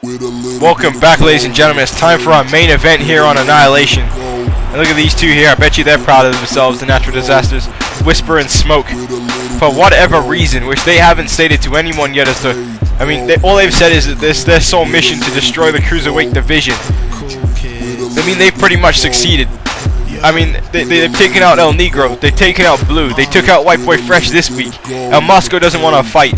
Welcome back, ladies and gentlemen. It's time for our main event here on Annihilation. And look at these two here. I bet you they're proud of themselves, the Natural Disasterz, Whisper and Smoke. For whatever reason, which they haven't stated to anyone yet as to... I mean, all they've said is that this their sole mission to destroy the Cruiserweight division. I mean, they've pretty much succeeded. I mean, they've taken out El Negro, they've taken out Blue, they took out White Boy Fresh this week. El Mosco doesn't want to fight.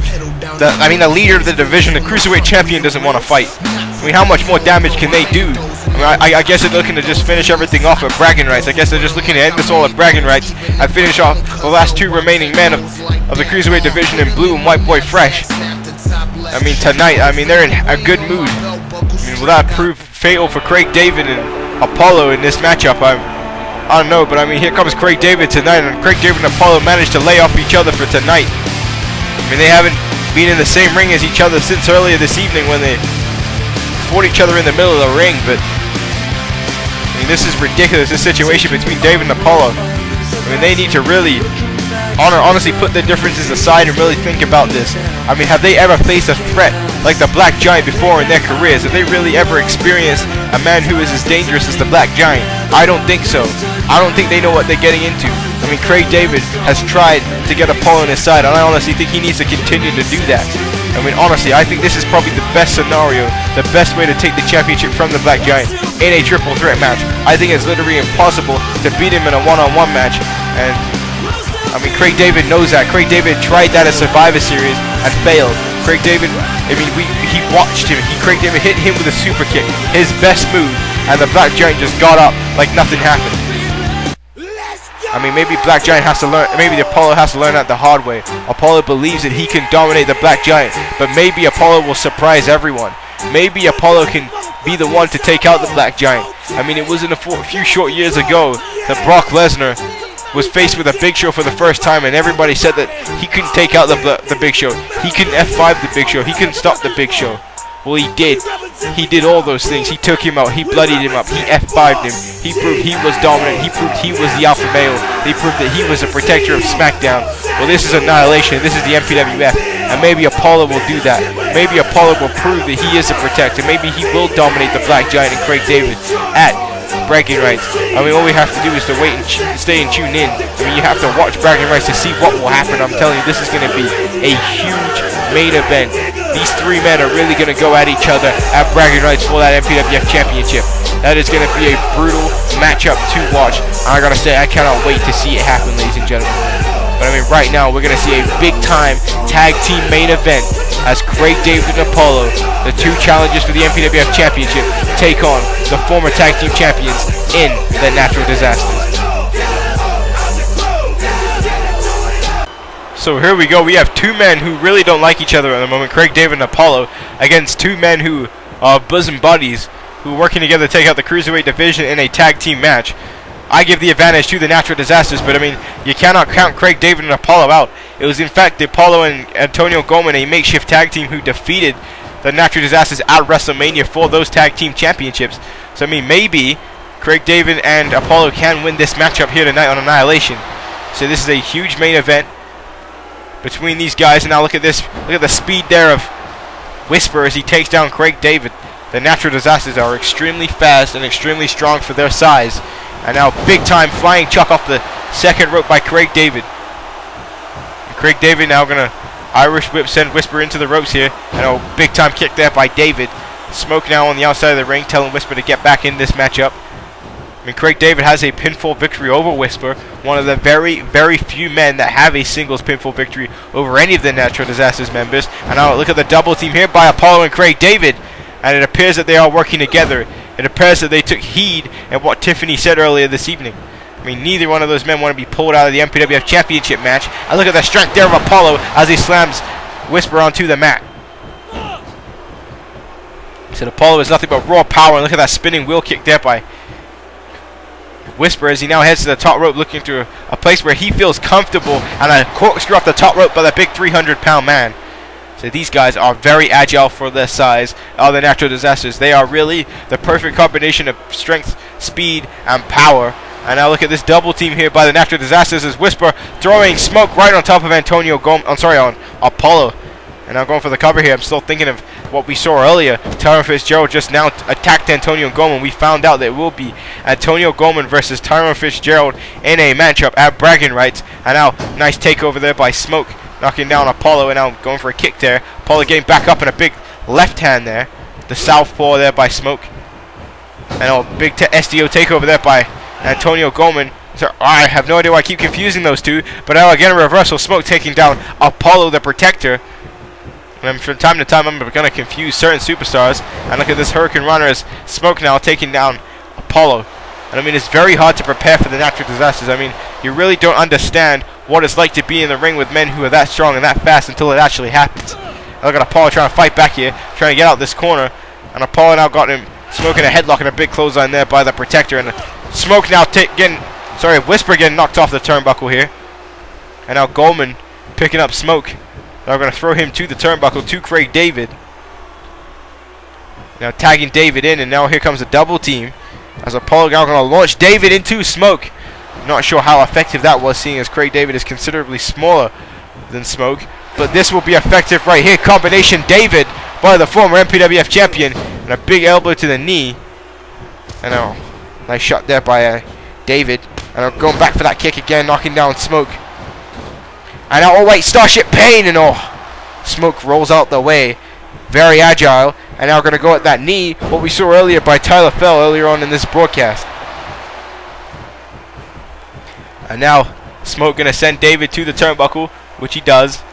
The leader of the division, the Cruiserweight champion, doesn't want to fight. I mean, how much more damage can they do? I mean, I guess they're looking to just finish everything off at bragging rights. I guess they're just looking to end this all at bragging rights and finish off the last two remaining men of the Cruiserweight division in Blue and White Boy Fresh. I mean, tonight, I mean, they're in a good mood. I mean, will that prove fatal for Craig David and Apollo in this matchup? I don't know, but I mean, here comes Craig David tonight, and Craig David and Apollo managed to lay off each other for tonight. I mean, they haven't been in the same ring as each other since earlier this evening when they fought each other in the middle of the ring, but I mean, this is ridiculous, this situation between David and Apollo. I mean, they need to really honestly put their differences aside and really think about this. I mean, have they ever faced a threat like the Black Giant before in their careers? Have they really ever experienced a man who is as dangerous as the Black Giant? I don't think so. I don't think they know what they're getting into. I mean, Craig David has tried to get Apollo on his side, and I honestly think he needs to continue to do that. I mean, honestly, I think this is probably the best scenario, the best way to take the championship from the Black Giant in a triple threat match. I think it's literally impossible to beat him in a one-on-one match, and I mean, Craig David knows that. Craig David tried that at Survivor Series and failed. Craig David, I mean, he watched him. Craig David hit him with a super kick, his best move, and the Black Giant just got up like nothing happened. I mean, maybe Black Giant has to learn, maybe Apollo has to learn that the hard way. Apollo believes that he can dominate the Black Giant, but maybe Apollo will surprise everyone. Maybe Apollo can be the one to take out the Black Giant. I mean, it wasn't a few short years ago that Brock Lesnar was faced with a Big Show for the first time, and everybody said that he couldn't take out the Big Show. He couldn't F5 the Big Show. He couldn't stop the Big Show. Well, he did. He did all those things. He took him out. He bloodied him up. He F5'd him. He proved he was dominant. He proved he was the alpha male. He proved that he was a protector of SmackDown. Well, this is Annihilation. This is the MPWF. And maybe Apollo will do that. Maybe Apollo will prove that he is a protector. Maybe he will dominate the Black Giant and Craig David at bragging rights. I mean, all we have to do is to wait and stay and tune in. I mean, you have to watch bragging rights to see what will happen. I'm telling you, this is going to be a huge main event. These three men are really going to go at each other at bragging rights for that MPWF championship. That is going to be a brutal matchup to watch. I gotta say, I cannot wait to see it happen, ladies and gentlemen. But I mean, right now we're going to see a big time tag team main event as Craig David and Apollo, the two challengers for the MPWF championship, take on the former tag team champions in the Natural Disasterz. So here we go. We have two men who really don't like each other at the moment, Craig David and Apollo, against two men who are bosom buddies, who are working together to take out the Cruiserweight division in a tag team match. I give the advantage to the Natural Disasterz, but I mean, you cannot count Craig David and Apollo out. It was in fact Apollo and Antonio Goldman, a makeshift tag team, who defeated the Natural Disasterz at WrestleMania for those tag team championships. So I mean, maybe Craig David and Apollo can win this matchup here tonight on Annihilation. So this is a huge main event between these guys, and now look at this. Look at the speed there of Whisper as he takes down Craig David. The Natural Disasterz are extremely fast and extremely strong for their size. And now big time flying chuck off the second rope by Craig David. And Craig David now gonna Irish whip, send Whisper into the ropes here. And a big time kick there by David. Smoke now on the outside of the ring, telling Whisper to get back in this matchup. I mean, Craig David has a pinfall victory over Whisper, one of the very, very few men that have a singles pinfall victory over any of the Natural Disasterz members. And now look at the double team here by Apollo and Craig David. And it appears that they are working together. It appears that they took heed at what Tiffany said earlier this evening. I mean, neither one of those men want to be pulled out of the MPWF Championship match. And look at the strength there of Apollo as he slams Whisper onto the mat. So Apollo is nothing but raw power. And look at that spinning wheel kick there by Whisper as he now heads to the top rope, looking to a place where he feels comfortable, and a corkscrew off the top rope by the big 300-pound man. So these guys are very agile for their size, are the Natural Disasterz. They are really the perfect combination of strength, speed, and power. And now look at this double team here by the Natural Disasterz as Whisper throwing Smoke right on top of Antonio Goldman. I'm sorry, on Apollo. And now going for the cover here. I'm still thinking of what we saw earlier. Tyron Fitzgerald just now attacked Antonio Goldman. We found out that it will be Antonio Goldman versus Tyron Fitzgerald in a matchup at bragging rights. And now nice takeover there by Smoke, knocking down Apollo, and now going for a kick there. Apollo getting back up in a big left hand there. The southpaw there by Smoke. And a big SDO takeover there by Antonio Goldman. So I have no idea why I keep confusing those two. But now again a reversal. Smoke taking down Apollo the Protector. And from time to time I'm going to confuse certain superstars. And look at this Hurricane Runner as Smoke now taking down Apollo. And I mean, it's very hard to prepare for the Natural Disasterz. I mean, you really don't understand what it's like to be in the ring with men who are that strong and that fast until it actually happens. And look at Apollo trying to fight back here, trying to get out this corner. And Apollo now got him smoking a headlock and a big clothesline there by the Protector. And Smoke now Whisper getting knocked off the turnbuckle here. And now Goldman picking up Smoke. Now we're going to throw him to the turnbuckle to Craig David. Now tagging David in, and now here comes a double team. As Apollo now going to launch David into Smoke. Not sure how effective that was, seeing as Craig David is considerably smaller than Smoke. But this will be effective right here. Combination David by the former MPWF champion. And a big elbow to the knee. And now nice shot there by David. And going back for that kick again, knocking down Smoke. And now, oh wait, Starship Pain, and Smoke rolls out the way. Very agile. And now we're going to go at that knee, what we saw earlier by Tyler Fell earlier on in this broadcast. And now Smoke going to send David to the turnbuckle, which he does.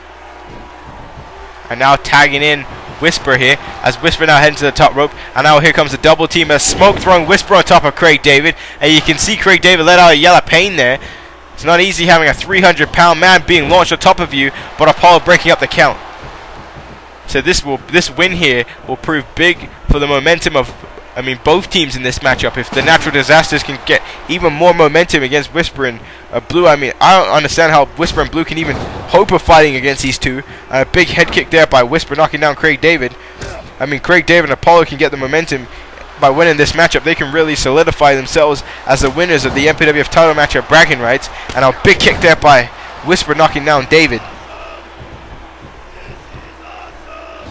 And now tagging in Whisper here, as Whisper now heading to the top rope. And now here comes a double team as Smoke throwing Whisper on top of Craig David. And you can see Craig David let out a yell of pain there. It's not easy having a 300-pound man being launched on top of you, but Apollo breaking up the count. So this win here will prove big for the momentum of, both teams in this matchup. If the Natural Disasterz can get even more momentum against Whisper and Blue, I don't understand how Whisper and Blue can even hope of fighting against these two. A big head kick there by Whisper, knocking down Craig David. Craig David and Apollo can get the momentum by winning this matchup. They can really solidify themselves as the winners of the MPWF title match at bragging rights. And a big kick there by Whisper, knocking down David.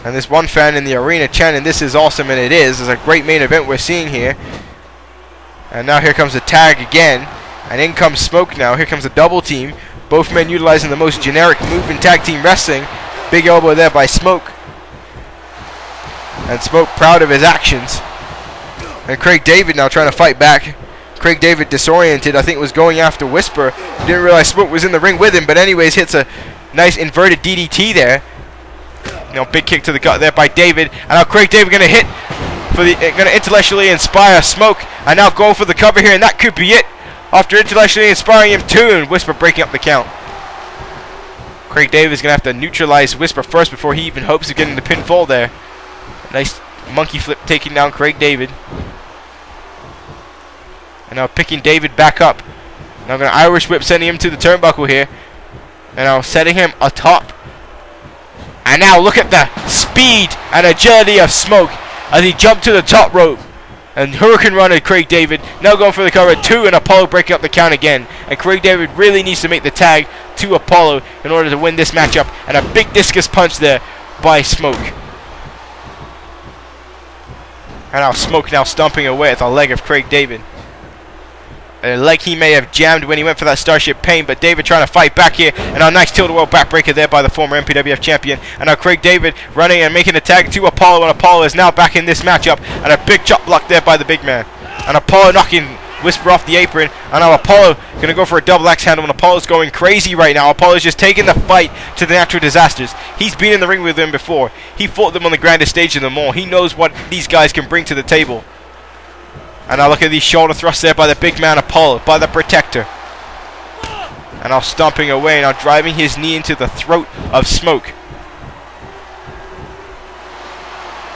And this one fan in the arena chanting, "This is awesome," and it is. It's a great main event we're seeing here. And now here comes a tag again. And in comes Smoke now. Here comes a double team. Both men utilizing the most generic move in tag team wrestling. Big elbow there by Smoke. And Smoke proud of his actions. And Craig David now trying to fight back. Craig David disoriented, I think was going after Whisper. Didn't realize Smoke was in the ring with him, but anyways hits a nice inverted DDT there. Big kick to the gut there by David. And now Craig David going to intellectually inspire Smoke. And now go for the cover here, and that could be it. After intellectually inspiring him too, and Whisper breaking up the count. Craig David is going to have to neutralize Whisper first before he even hopes of getting the pinfall there. Nice monkey flip taking down Craig David. And now picking David back up. Now going to Irish whip, sending him to the turnbuckle here. And now setting him atop. And now look at the speed and agility of Smoke as he jumped to the top rope. And Hurricane Runner Craig David now going for the cover two, and Apollo breaking up the count again. And Craig David really needs to make the tag to Apollo in order to win this matchup. And a big discus punch there by Smoke. And now Smoke now stomping away at the leg of Craig David. A leg he may have jammed when he went for that Starship Pain, but David trying to fight back here. And a nice tilt-a-whirl backbreaker there by the former MPWF champion. And now Craig David running and making a tag to Apollo, and Apollo is now back in this matchup. And a big chop block there by the big man. And Apollo knocking Whisper off the apron. And now Apollo going to go for a double axe handle, and Apollo's going crazy right now. Apollo's just taking the fight to the Natural Disasterz. He's been in the ring with them before. He fought them on the grandest stage in the mall. He knows what these guys can bring to the table. And now look at these shoulder thrusts there by the big man Apollo, by the Protector. And now stomping away, now driving his knee into the throat of Smoke.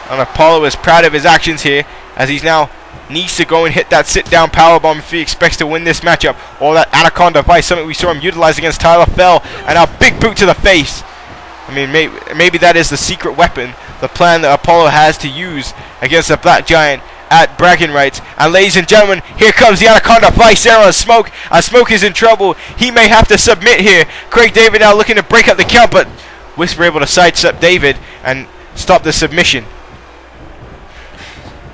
And Apollo is proud of his actions here, as he's now needs to go and hit that sit-down powerbomb if he expects to win this matchup. Or that Anaconda Vice, something we saw him utilize against Tyler Fell. And now big boot to the face. Maybe that is the secret weapon, the plan that Apollo has to use against the Black Giant at bragging rights. And ladies and gentlemen, here comes the Anaconda Vice there on Smoke. And Smoke is in trouble. He may have to submit here. Craig David now looking to break up the count, but Whisper able to sidestep David and stop the submission.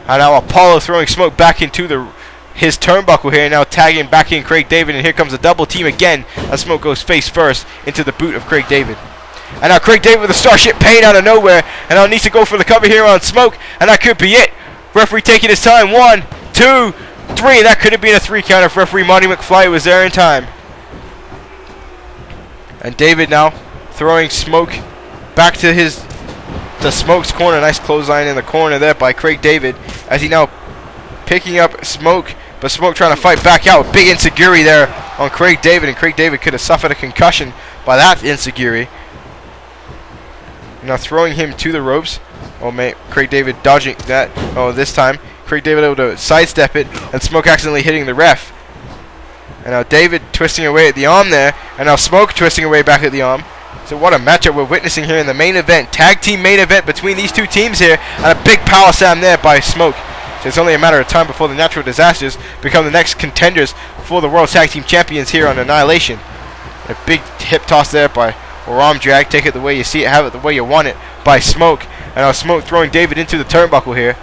And now Apollo throwing smoke back into his turnbuckle here, now tagging back in Craig David, and here comes a double team again as smoke goes face first into the boot of Craig David. And now Craig David with a Starship Pain out of nowhere, and now needs to go for the cover here on Smoke, and that could be it. Referee taking his time. 1, 2, 3. That could have been a 3 count if referee Monty McFly was there in time. And David now throwing Smoke back to Smoke's corner. Nice clothesline in the corner there by Craig David, as he now picking up Smoke, but Smoke trying to fight back out. Big insecurity there on Craig David, and Craig David could have suffered a concussion by that insecurity. Now throwing him to the ropes. Oh man, Craig David dodging that. Oh, this time Craig David able to sidestep it, and Smoke accidentally hitting the ref. And now David twisting away at the arm there, and now Smoke twisting away back at the arm. So what a matchup we're witnessing here in the main event. Tag team main event between these two teams here, and a big power slam there by Smoke. So it's only a matter of time before the Natural Disasterz become the next contenders for the World Tag Team Champions here on Annihilation. A big hip toss there by, or arm drag, take it the way you see it, have it the way you want it, by Smoke. And now Smoke throwing David into the turnbuckle here.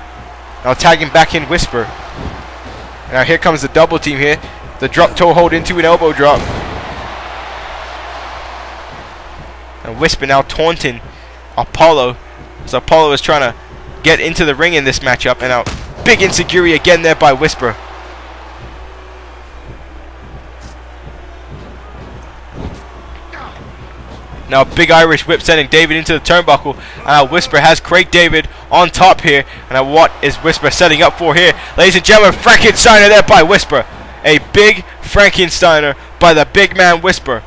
Now tagging back in Whisper. And now here comes the double team here. The drop toe hold into an elbow drop. And Whisper now taunting Apollo. So Apollo is trying to get into the ring in this matchup. And now big insecurity again there by Whisper. Now big Irish whip sending David into the turnbuckle. And now Whisper has Craig David on top here. And now what is Whisper setting up for here? Ladies and gentlemen, Frankensteiner there by Whisper. A big Frankensteiner by the big man Whisper.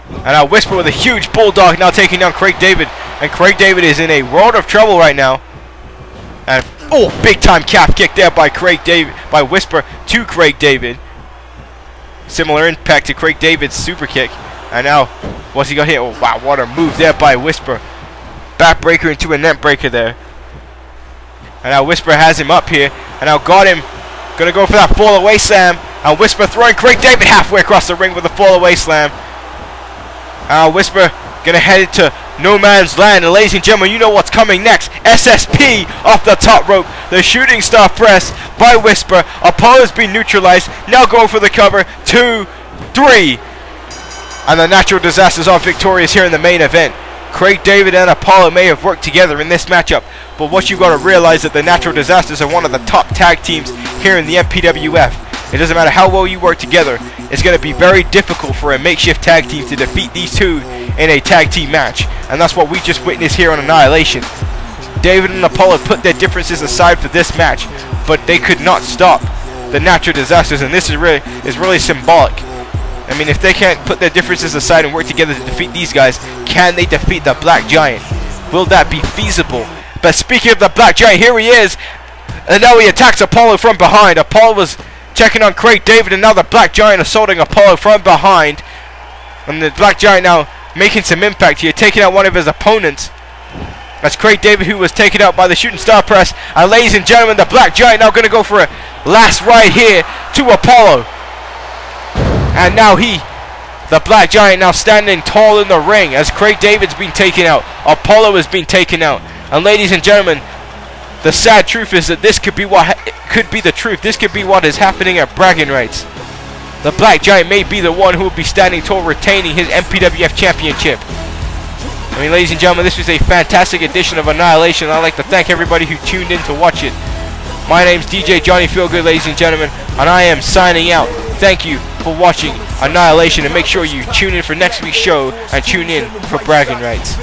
And now Whisper with a huge bulldog now taking down Craig David. And Craig David is in a world of trouble right now. And oh, big time calf kick there by by Whisper to Craig David. Similar impact to Craig David's super kick. And now, what's he got here? Oh wow, what a move there by Whisper. Backbreaker into a net breaker there. And now Whisper has him up here. And now got him. Gonna go for that fall away slam. And Whisper throwing Craig David halfway across the ring with a fall away slam. Whisper gonna head to no man's land. And ladies and gentlemen, you know what's coming next. SSP off the top rope. The shooting star press by Whisper. Apollo's been neutralized. Now going for the cover. 2, 3. And the Natural Disasterz are victorious here in the main event. Craig David and Apollo may have worked together in this matchup, but what you got to realize is that the Natural Disasterz are one of the top tag teams here in the MPWF. It doesn't matter how well you work together, it's going to be very difficult for a makeshift tag team to defeat these two in a tag team match, and that's what we just witnessed here on Annihilation. David and Apollo put their differences aside for this match, but they could not stop the Natural Disasterz, and this is really symbolic. I mean, if they can't put their differences aside and work together to defeat these guys, can they defeat the Black Giant? Will that be feasible? But speaking of the Black Giant, here he is. And now he attacks Apollo from behind. Apollo was checking on Craig David, and now the Black Giant assaulting Apollo from behind. And the Black Giant now making some impact here, taking out one of his opponents. That's Craig David, who was taken out by the shooting star press. And ladies and gentlemen, the Black Giant now going to go for a last ride here to Apollo. And now the Black Giant now standing tall in the ring as Craig David's been taken out. Apollo has been taken out. And ladies and gentlemen, the sad truth is that this could be the truth. This could be what is happening at Bragging Rights. The Black Giant may be the one who will be standing tall, retaining his MPWF Championship. I mean, ladies and gentlemen, this was a fantastic edition of Annihilation. I'd like to thank everybody who tuned in to watch it. My name's DJ Johnny Feelgood, ladies and gentlemen, and I am signing out. Thank you for watching Annihilation, and make sure you tune in for next week's show and tune in for Bragging Rights.